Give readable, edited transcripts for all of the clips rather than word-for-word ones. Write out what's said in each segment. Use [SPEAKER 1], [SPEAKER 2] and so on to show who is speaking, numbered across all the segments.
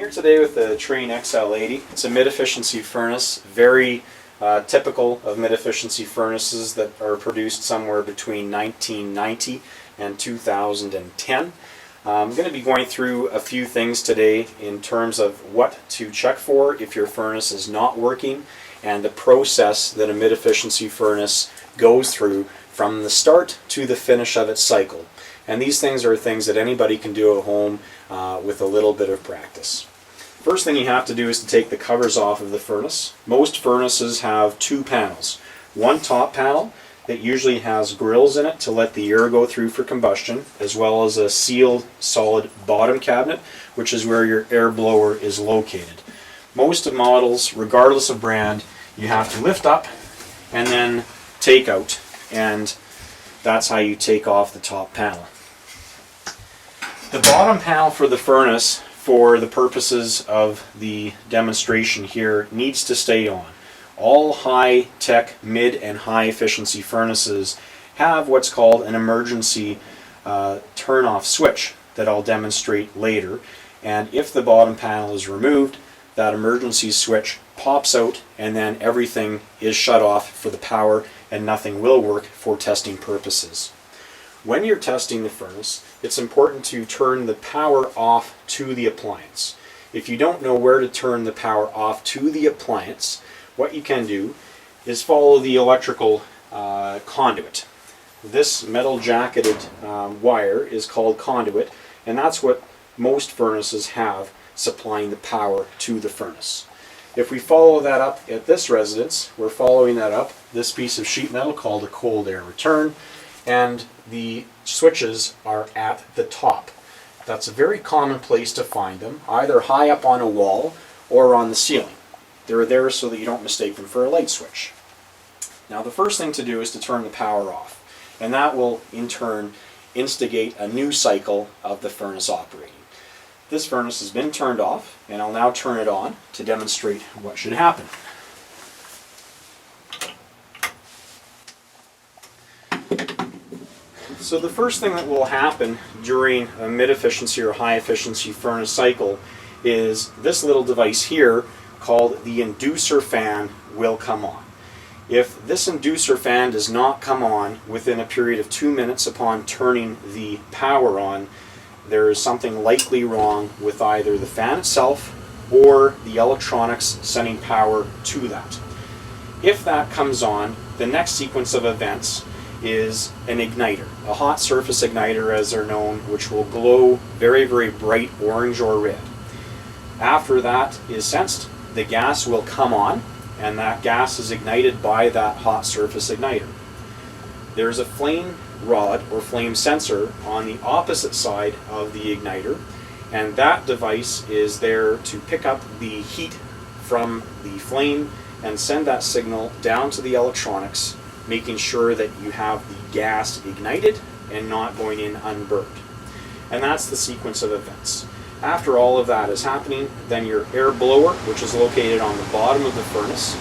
[SPEAKER 1] here today with the Train XL80. It's a mid-efficiency furnace, very typical of mid-efficiency furnaces that are produced somewhere between 1990 and 2010. I'm going to be going through a few things today in terms of what to check for if your furnace is not working and the process that a mid-efficiency furnace goes through from the start to the finish of its cycle. And these things are things that anybody can do at home with a little bit of practice. First thing you have to do is to take the covers off of the furnace. Most furnaces have two panels. One top panel that usually has grills in it to let the air go through for combustion, as well as a sealed solid bottom cabinet, which is where your air blower is located. Most of models, regardless of brand, you have to lift up and then take out, and that's how you take off the top panel. The bottom panel for the furnace, for the purposes of the demonstration here, needs to stay on. All high-tech, mid and high-efficiency furnaces have what's called an emergency turn-off switch that I'll demonstrate later. And if the bottom panel is removed, that emergency switch pops out and then everything is shut off for the power and nothing will work for testing purposes. When you're testing the furnace, it's important to turn the power off to the appliance. If you don't know where to turn the power off to the appliance, what you can do is follow the electrical conduit. This metal jacketed wire is called conduit, and that's what most furnaces have supplying the power to the furnace. If we follow that up at this residence, we're following that up this piece of sheet metal called a cold air return, and the switches are at the top. That's a very common place to find them, either high up on a wall or on the ceiling. They're there so that you don't mistake them for a light switch. Now the first thing to do is to turn the power off, and that will in turn instigate a new cycle of the furnace operating. This furnace has been turned off, and I'll now turn it on to demonstrate what should happen. So the first thing that will happen during a mid-efficiency or high-efficiency furnace cycle is this little device here called the Inducer Fan will come on. If this Inducer Fan does not come on within a period of 2 minutes upon turning the power on, there is something likely wrong with either the fan itself or the electronics sending power to that. If that comes on, the next sequence of events is an igniter, a hot surface igniter as they're known, which will glow very, very bright orange or red. After that is sensed, the gas will come on, and that gas is ignited by that hot surface igniter. There's a flame rod or flame sensor on the opposite side of the igniter, and that device is there to pick up the heat from the flame and send that signal down to the electronics, making sure that you have the gas ignited and not going in unburned. And that's the sequence of events. After all of that is happening, then your air blower, which is located on the bottom of the furnace,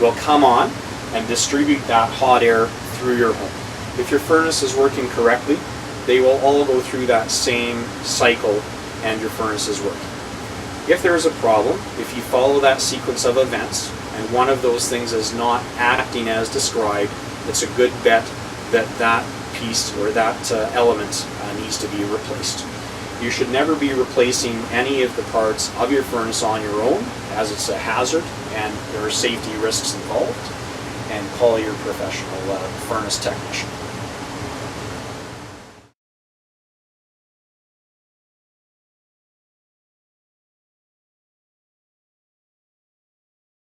[SPEAKER 1] will come on and distribute that hot air through your home. If your furnace is working correctly, they will all go through that same cycle and your furnace is working. If there is a problem, if you follow that sequence of events and one of those things is not acting as described, it's a good bet that that piece or that element needs to be replaced. You should never be replacing any of the parts of your furnace on your own, as it's a hazard and there are safety risks involved, and call your professional furnace technician.